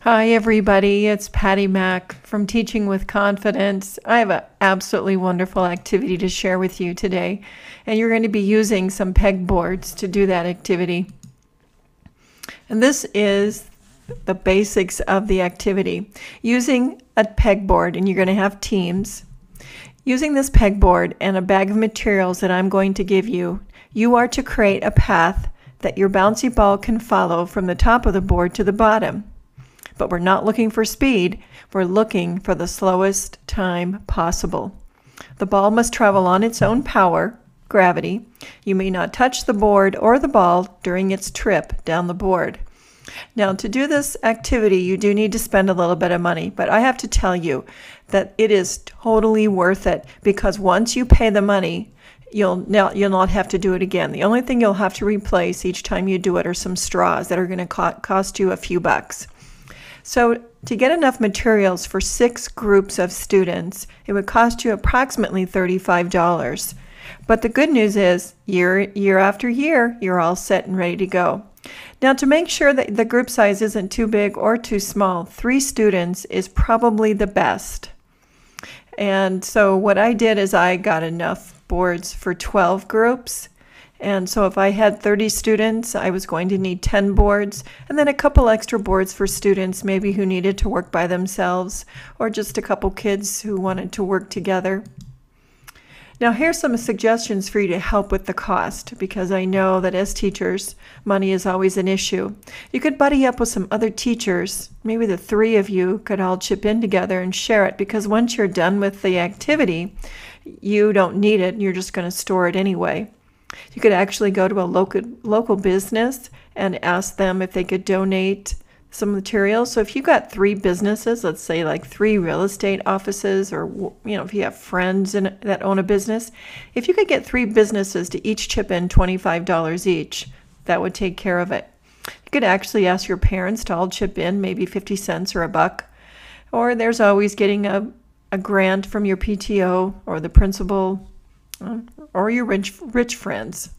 Hi, everybody. It's Patty Mack from Teaching with Confidence. I have an absolutely wonderful activity to share with you today, and you're going to be using some pegboards to do that activity. And this is the basics of the activity. Using a pegboard, and you're going to have teams. Using this pegboard and a bag of materials that I'm going to give you, you are to create a path that your bouncy ball can follow from the top of the board to the bottom. But we're not looking for speed, we're looking for the slowest time possible. The ball must travel on its own power, gravity. You may not touch the board or the ball during its trip down the board. Now, to do this activity, you do need to spend a little bit of money, but I have to tell you that it is totally worth it, because once you pay the money, you'll not have to do it again. The only thing you'll have to replace each time you do it are some straws that are going to cost you a few bucks. So to get enough materials for 6 groups of students, it would cost you approximately $35. But the good news is, year after year, you're all set and ready to go. Now, to make sure that the group size isn't too big or too small, 3 students is probably the best. And so what I did is I got enough boards for 12 groups. And so if I had 30 students, I was going to need 10 boards, and then a couple extra boards for students maybe who needed to work by themselves, or just a couple kids who wanted to work together. Now, here's some suggestions for you to help with the cost, because I know that as teachers, money is always an issue. You could buddy up with some other teachers. Maybe the 3 of you could all chip in together and share it, because once you're done with the activity, you don't need it. You're just going to store it anyway. You could actually go to a local business and ask them if they could donate some materials. So if you got 3 businesses, let's say like 3 real estate offices, or if you have friends that own a business, if you could get 3 businesses to each chip in $25 each, that would take care of it. You could actually ask your parents to all chip in maybe 50 cents or a buck. Or there's always getting a grant from your PTO or the principal, or your rich friends.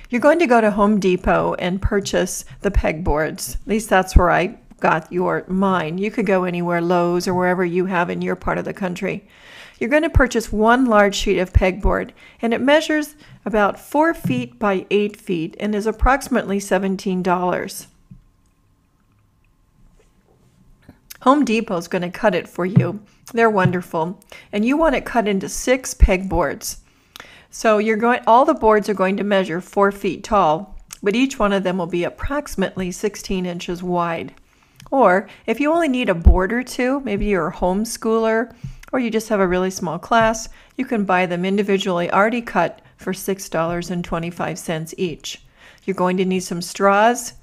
You're going to go to Home Depot and purchase the pegboards. At least that's where I got mine. You could go anywhere, Lowe's or wherever you have in your part of the country. You're going to purchase 1 large sheet of pegboard, and it measures about 4 feet by 8 feet and is approximately $17. Home Depot is going to cut it for you. They're wonderful. And you want it cut into 6 pegboards. So all the boards are going to measure 4 feet tall, but each one of them will be approximately 16 inches wide. Or if you only need a board or 2, maybe you're a homeschooler or you just have a really small class, you can buy them individually already cut for $6.25 each. You're going to need some straws.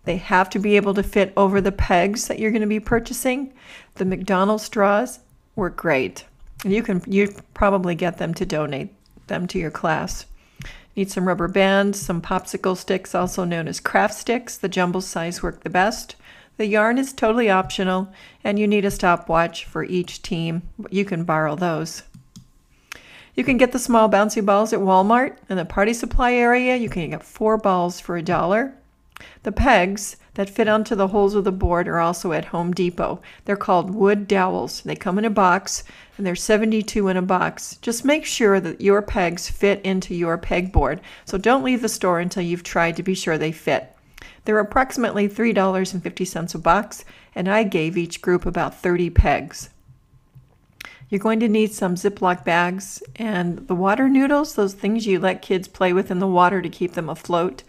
They have to be able to fit over the pegs that you're going to be purchasing. The McDonald's straws work great. You probably get them to donate them to your class. Need some rubber bands, some popsicle sticks, also known as craft sticks. The jumbo size work the best. The yarn is totally optional, and you need a stopwatch for each team. You can borrow those. You can get the small bouncy balls at Walmart. In the party supply area, you can get 4 balls for $1. The pegs that fit onto the holes of the board are also at Home Depot. They're called wood dowels. They come in a box, and they're 72 in a box. Just make sure that your pegs fit into your pegboard. So don't leave the store until you've tried to be sure they fit. They're approximately $3.50 a box, and I gave each group about 30 pegs. You're going to need some Ziploc bags and the water noodles, those things you let kids play with in the water to keep them afloat.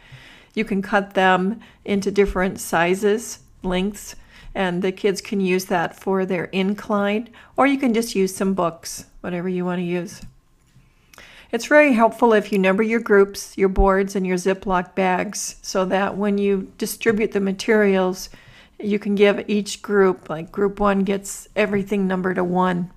You can cut them into different sizes, lengths, and the kids can use that for their incline, or you can just use some books, whatever you want to use. It's very helpful if you number your groups, your boards, and your Ziploc bags, so that when you distribute the materials, you can give each group, like group 1 gets everything numbered a 1.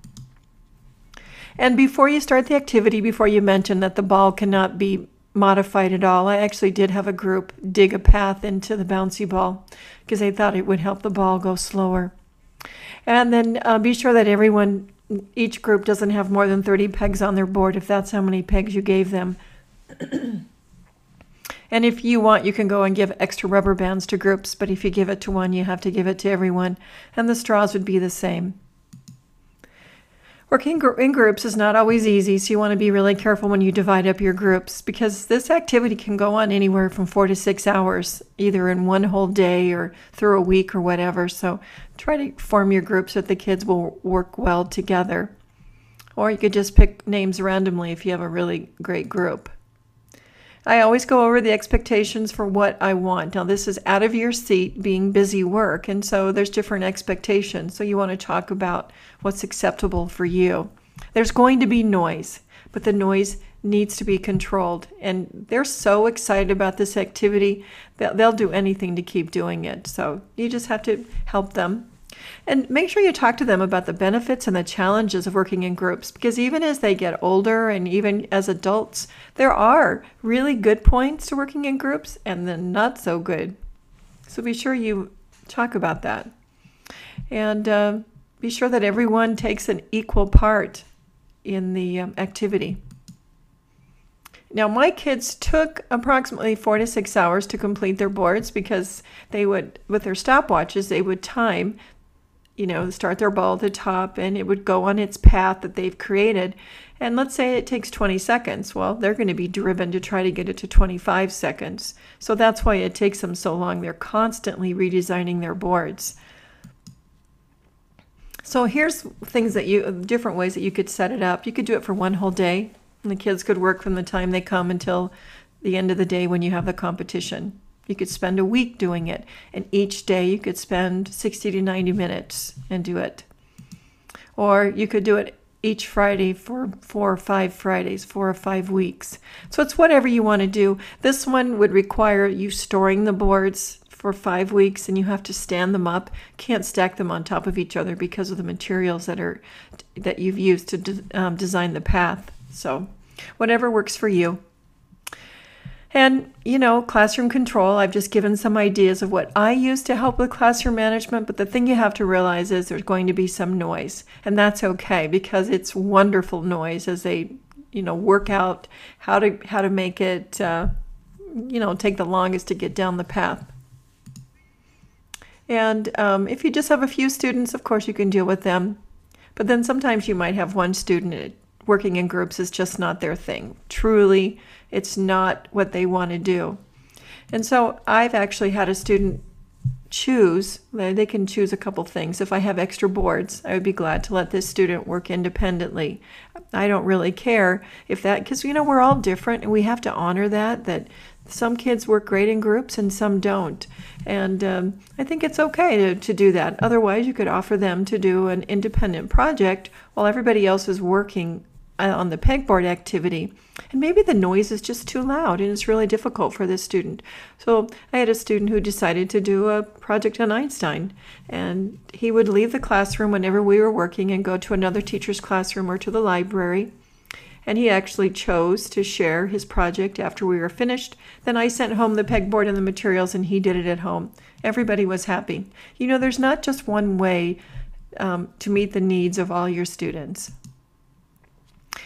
And before you start the activity, before you mention that the ball cannot be modified at all, I actually did have a group dig a path into the bouncy ball because they thought it would help the ball go slower. And then be sure that each group doesn't have more than 30 pegs on their board, if that's how many pegs you gave them. And if you want, you can go and give extra rubber bands to groups, but if you give it to one, you have to give it to everyone. And the straws would be the same. Working in groups is not always easy, so you want to be really careful when you divide up your groups, because this activity can go on anywhere from 4 to 6 hours, either in one whole day or through a week or whatever. So try to form your groups so that the kids will work well together. Or you could just pick names randomly if you have a really great group. I always go over the expectations for what I want. Now, this is out of your seat being busy work, and so there's different expectations. So you want to talk about what's acceptable for you. There's going to be noise, but the noise needs to be controlled. And they're so excited about this activity that they'll do anything to keep doing it. So you just have to help them. And make sure you talk to them about the benefits and the challenges of working in groups, because even as they get older and even as adults, there are really good points to working in groups and then not so good. So be sure you talk about that. And be sure that everyone takes an equal part in the activity. Now, my kids took approximately 4 to 6 hours to complete their boards, because they would, with their stopwatches, they would time, start their ball at the top, and it would go on its path that they've created. And let's say it takes 20 seconds. Well, they're going to be driven to try to get it to 25 seconds. So that's why it takes them so long. They're constantly redesigning their boards. So here's different ways that you could set it up. You could do it for one whole day, and the kids could work from the time they come until the end of the day when you have the competition. You could spend a week doing it, and each day you could spend 60 to 90 minutes and do it. Or you could do it each Friday for 4 or 5 Fridays, 4 or 5 weeks. So it's whatever you want to do. This one would require you storing the boards for 5 weeks, and you have to stand them up. Can't stack them on top of each other because of the materials that you've used to design the path. So whatever works for you. And, classroom control, I've just given some ideas of what I use to help with classroom management, but the thing you have to realize is there's going to be some noise, and that's okay, because it's wonderful noise as they, work out how to make it, take the longest to get down the path. And if you just have a few students, of course you can deal with them, but then sometimes you might have one student working in groups is just not their thing. Truly, it's not what they want to do. And so I've actually had a student choose, they can choose a couple things. If I have extra boards, I would be glad to let this student work independently. I don't really care if that, because we're all different, and we have to honor that some kids work great in groups and some don't. And I think it's okay to do that. Otherwise, you could offer them to do an independent project while everybody else is working on the pegboard activity. And maybe the noise is just too loud and it's really difficult for this student. So I had a student who decided to do a project on Einstein, and he would leave the classroom whenever we were working and go to another teacher's classroom or to the library. And he actually chose to share his project after we were finished. Then I sent home the pegboard and the materials, and he did it at home. Everybody was happy. There's not just one way to meet the needs of all your students.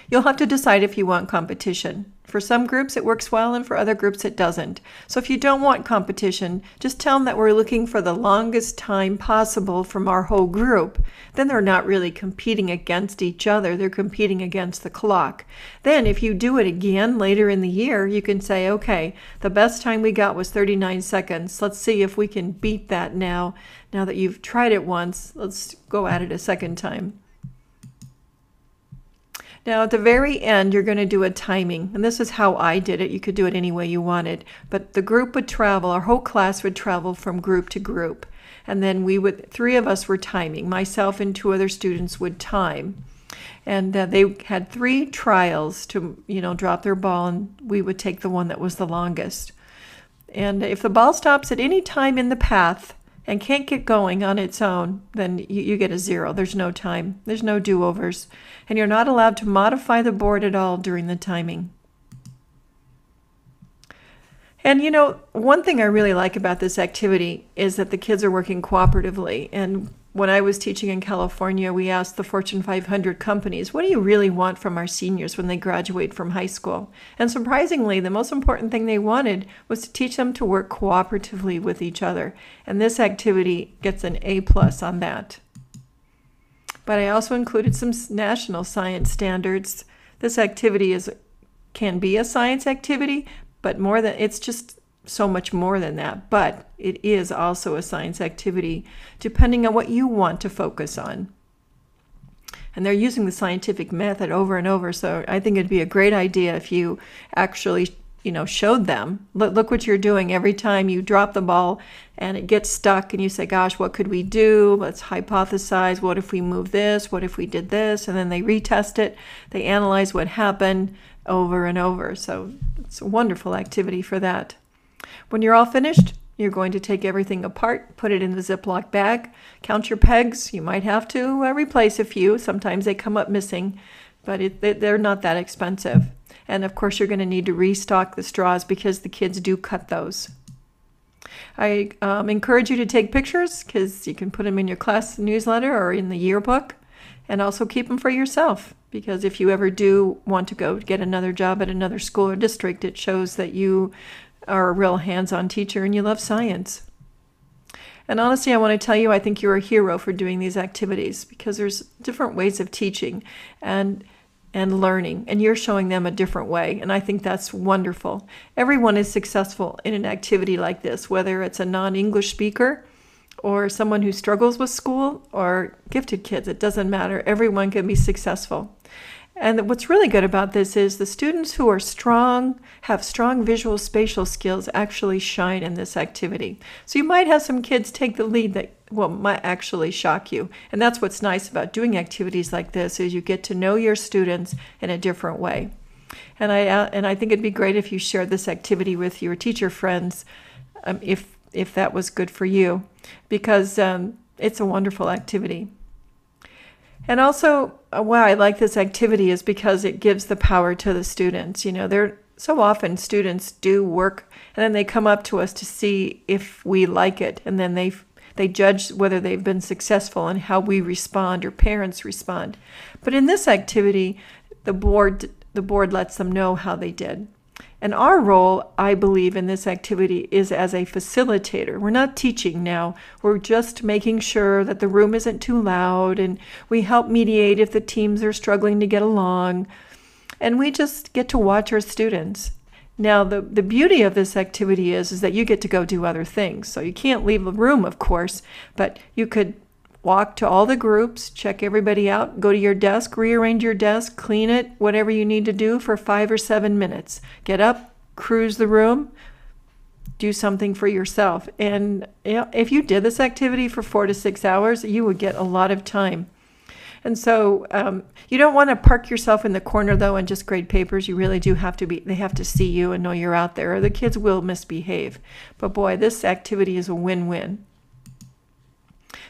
You'll have to decide if you want competition. For some groups it works well, and for other groups it doesn't. So if you don't want competition, just tell them that we're looking for the longest time possible from our whole group. Then they're not really competing against each other, they're competing against the clock. Then if you do it again later in the year, you can say, okay, the best time we got was 39 seconds. Let's see if we can beat that now. Now that you've tried it once, let's go at it a second time. Now, at the very end, you're going to do a timing, and this is how I did it. You could do it any way you wanted, but the group would travel, our whole class would travel from group to group, and then 3 of us were timing. Myself and 2 other students would time, and they had 3 trials to, drop their ball, and we would take the one that was the longest. And if the ball stops at any time in the path and can't get going on its own, then you get a 0. There's no time. There's no do-overs. And you're not allowed to modify the board at all during the timing. And one thing I really like about this activity is that the kids are working cooperatively. And when I was teaching in California, we asked the Fortune 500 companies, what do you really want from our seniors when they graduate from high school? And surprisingly, the most important thing they wanted was to teach them to work cooperatively with each other. And this activity gets an A+ on that. But I also included some national science standards. This activity can be a science activity, but it's just so much more than that. But it is also a science activity, depending on what you want to focus on. And they're using the scientific method over and over, so I think it'd be a great idea if you actually, showed them. Look what you're doing every time you drop the ball and it gets stuck and you say, gosh, what could we do? Let's hypothesize. What if we move this? What if we did this? And then they retest it. They analyze what happened over and over. So it's a wonderful activity for that. When you're all finished, you're going to take everything apart, put it in the Ziploc bag, count your pegs. You might have to replace a few. Sometimes they come up missing, but they're not that expensive. And of course, you're going to need to restock the straws because the kids do cut those. I encourage you to take pictures because you can put them in your class newsletter or in the yearbook, and also keep them for yourself, because if you ever do want to go get another job at another school or district, it shows that you are a real hands-on teacher and you love science. And honestly, I want to tell you, I think you're a hero for doing these activities, because there's different ways of teaching and learning, and you're showing them a different way, and I think that's wonderful. Everyone is successful in an activity like this, whether it's a non-English speaker or someone who struggles with school or gifted kids. It doesn't matter. Everyone can be successful. And what's really good about this is the students who are have strong visual spatial skills actually shine in this activity. So you might have some kids take the lead that might actually shock you. And that's what's nice about doing activities like this, is you get to know your students in a different way. And I think it'd be great if you shared this activity with your teacher friends, if that was good for you, because it's a wonderful activity. And also, why I like this activity is because it gives the power to the students. So often students do work and then they come up to us to see if we like it, and then they judge whether they've been successful and how we respond or parents respond. But in this activity, the board lets them know how they did. And our role, I believe, in this activity is as a facilitator. We're not teaching now. We're just making sure that the room isn't too loud, and we help mediate if the teams are struggling to get along. And we just get to watch our students. Now, the beauty of this activity is that you get to go do other things. So you can't leave the room, of course, but you could walk to all the groups, check everybody out, go to your desk, rearrange your desk, clean it, whatever you need to do for 5 or 7 minutes. Get up, cruise the room, do something for yourself. And if you did this activity for 4 to 6 hours, you would get a lot of time. And so you don't want to park yourself in the corner, though, and just grade papers. You really do have to they have to see you and know you're out there, or the kids will misbehave. But boy, this activity is a win-win.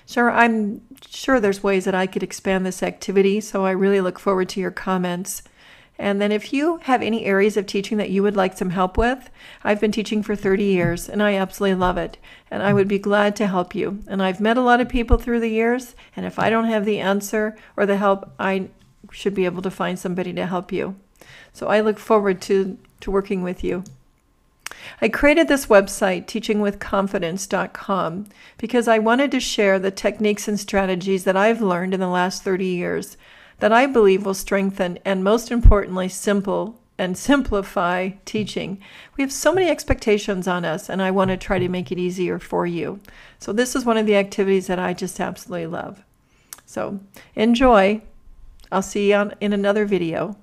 Sure, I'm sure there's ways that I could expand this activity, so I really look forward to your comments. And then if you have any areas of teaching that you would like some help with, I've been teaching for 30 years, and I absolutely love it, and I would be glad to help you. And I've met a lot of people through the years, and if I don't have the answer or the help, I should be able to find somebody to help you. So I look forward to working with you. I created this website, teachingwithconfidence.com, because I wanted to share the techniques and strategies that I've learned in the last 30 years that I believe will strengthen and, most importantly, simplify teaching. We have so many expectations on us, and I want to try to make it easier for you. So this is one of the activities that I just absolutely love. So enjoy. I'll see you in another video.